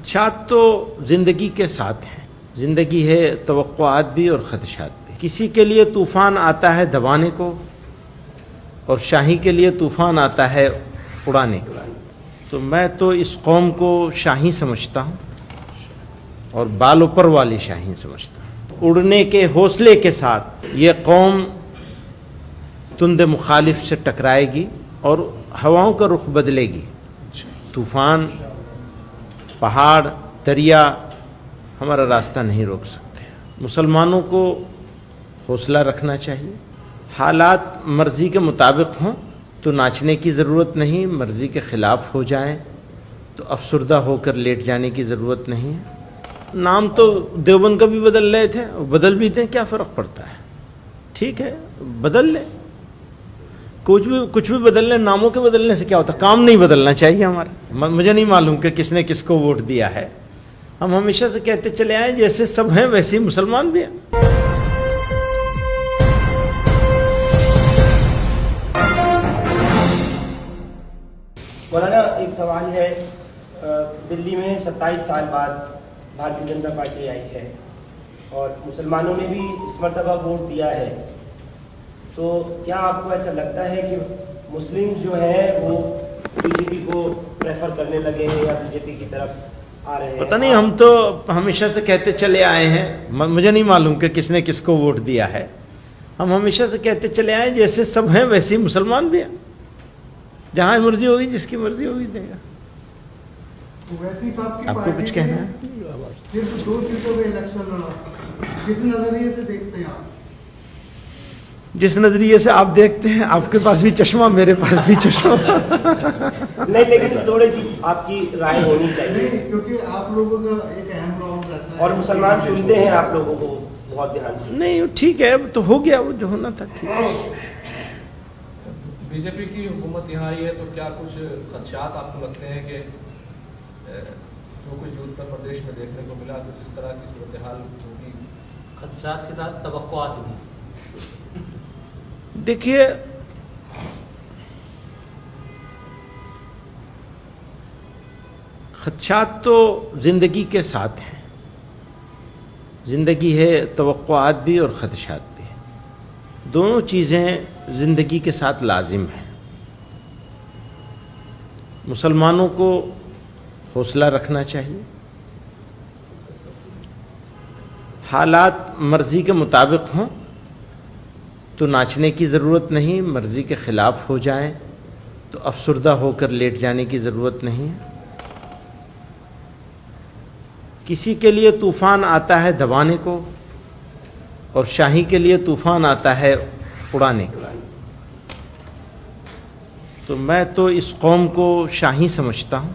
خدشات تو زندگی کے ساتھ ہیں. زندگی ہے توقعات بھی اور خدشات بھی. کسی کے لیے طوفان آتا ہے دبانے کو اور شاہی کے لیے طوفان آتا ہے اڑانے کو. تو میں تو اس قوم کو شاہی سمجھتا ہوں اور بال اوپر والی شاہی سمجھتا ہوں. اڑنے کے حوصلے کے ساتھ یہ قوم تند مخالف سے ٹکرائے گی اور ہواؤں کا رخ بدلے گی. طوفان، پہاڑ، دریا ہمارا راستہ نہیں روک سکتے. مسلمانوں کو حوصلہ رکھنا چاہیے. حالات مرضی کے مطابق ہوں تو ناچنے کی ضرورت نہیں، مرضی کے خلاف ہو جائیں تو افسردہ ہو کر لیٹ جانے کی ضرورت نہیں ہے. نام تو دیوبند کا بھی بدل رہے تھے، بدل بھی دیں، کیا فرق پڑتا ہے؟ ٹھیک ہے، بدل لیں. کچھ بھی بدل لیں. ناموں کے بدلنے سے کیا ہوتا ہے؟ کام نہیں بدلنا چاہیے ہمارا. مجھے نہیں معلوم کہ کس نے کس کو ووٹ دیا ہے. ہم ہمیشہ سے کہتے چلے آئے جیسے سب ہیں ویسے ہی مسلمان بھی ہیں. مولانا ایک سوال ہے، دلی میں 27 سال بعد بھارتیہ جنتا پارٹی آئی ہے اور مسلمانوں نے بھی اس مرتبہ ووٹ دیا ہے، تو کیا آپ کو ایسا لگتا ہے کہ مسلم جو ہیں وہ بی جے پی کو پریفر کرنے لگے ہیں یا بی جے پی کی طرف آ رہے ہیں؟ پتہ نہیں، ہم تو ہمیشہ سے کہتے چلے آئے ہیں. مجھے نہیں معلوم کہ کس نے کس کو ووٹ دیا ہے. ہم ہمیشہ سے کہتے چلے آئے جیسے سب ہیں ویسے ہی مسلمان بھی ہیں. جہاں مرضی ہوگی، جس کی مرضی ہوگی دے گا. آپ کو کچھ کہنا ہے؟ صرف 2 سیٹوں پہ الیکشن لڑا، کس نظریے سے دیکھتے ہیں آپ؟ جس نظریے سے آپ دیکھتے ہیں. آپ کے پاس بھی چشمہ، میرے پاس بھی چشمہ. نہیں، لیکن تھوڑی سی آپ کی رائے ہونی چاہیے کیونکہ آپ لوگوں کا ایک اہم رول رہتا ہے اور مسلمان سنتے ہیں آپ لوگوں کو بہت دھیان سے. نہیں ٹھیک ہے، تو ہو گیا وہ جو ہونا تھا. ٹھیک ہے. بی جے پی کی حکومت یہاں آئی ہے تو کیا کچھ خدشات آپ کو لگتے ہیں کہ جو کچھ اتر پردیش میں دیکھنے کو ملا کچھ اس طرح کی صورتحال ہوگی؟ خدشات کے ساتھ توقعات بھی. دیکھیے، خدشات تو زندگی کے ساتھ ہیں. زندگی ہے توقعات بھی اور خدشات بھی. دونوں چیزیں زندگی کے ساتھ لازم ہیں. مسلمانوں کو حوصلہ رکھنا چاہیے. حالات مرضی کے مطابق ہوں تو ناچنے کی ضرورت نہیں، مرضی کے خلاف ہو جائیں تو افسردہ ہو کر لیٹ جانے کی ضرورت نہیں ہے. کسی کے لیے طوفان آتا ہے دبانے کو اور شاہی کے لیے طوفان آتا ہے اڑانے کو. تو میں تو اس قوم کو شاہی سمجھتا ہوں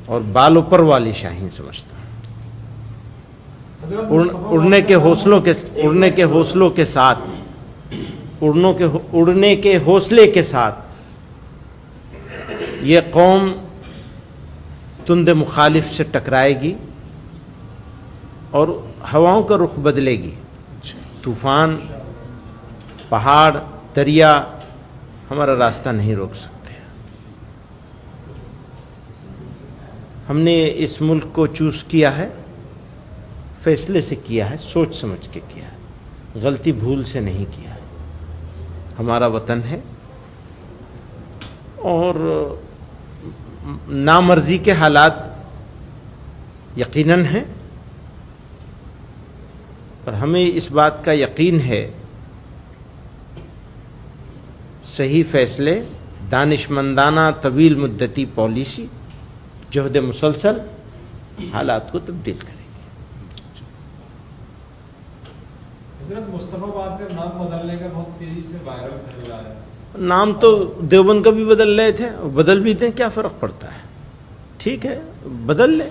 اور بال اوپر والی شاہی سمجھتا ہوں. اڑنے کے حوصلے کے ساتھ یہ قوم تند مخالف سے ٹکرائے گی اور ہواؤں کا رخ بدلے گی. طوفان، پہاڑ، دریا ہمارا راستہ نہیں روک سکتے. ہم نے اس ملک کو چوز کیا ہے، فیصلے سے کیا ہے، سوچ سمجھ کے کیا ہے، غلطی بھول سے نہیں کیا ہے. ہمارا وطن ہے اور نامرضی کے حالات یقیناً ہیں، پر ہمیں اس بات کا یقین ہے صحیح فیصلے، دانشمندانہ طویل مدتی پالیسی، جہد مسلسل حالات کو تبدیل کرے گی. حضرت مصطفیٰ باد میں نام بدلنے کا بہت تیزی سے وائرل پھیل رہا ہے. نام تو دیوبند کا بھی بدل رہے تھے، بدل بھی دیں، کیا فرق پڑتا ہے؟ ٹھیک ہے، بدل لیں.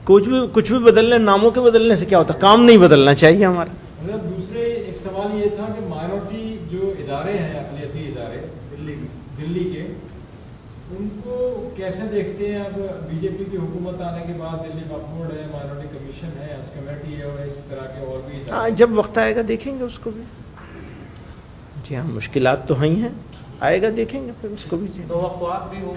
کچھ بھی بدل لیں. ناموں کے بدلنے سے کیا ہوتا ہے؟ کام نہیں بدلنا چاہیے ہمارا. دوسرے ایک سوال یہ تھا کہ مائنورٹی جو ادارے ہیں، اقلیتی ادارے دلی کے، ان کو کیسے دیکھتے ہیں؟ اب بی جے پی کی حکومت آنے کے بعد دلی وقف ہے، مائنورٹی کمیشن ہے، حج کمیٹی ہے اور اس طرح کے اور بھی ادارے. ہاں، جب وقت آئے گا دیکھیں گے اس کو بھی. جی ہاں، مشکلات تو ہیں، آئے گا دیکھیں گے پھر اس کو بھی. توقعات بھی ہوں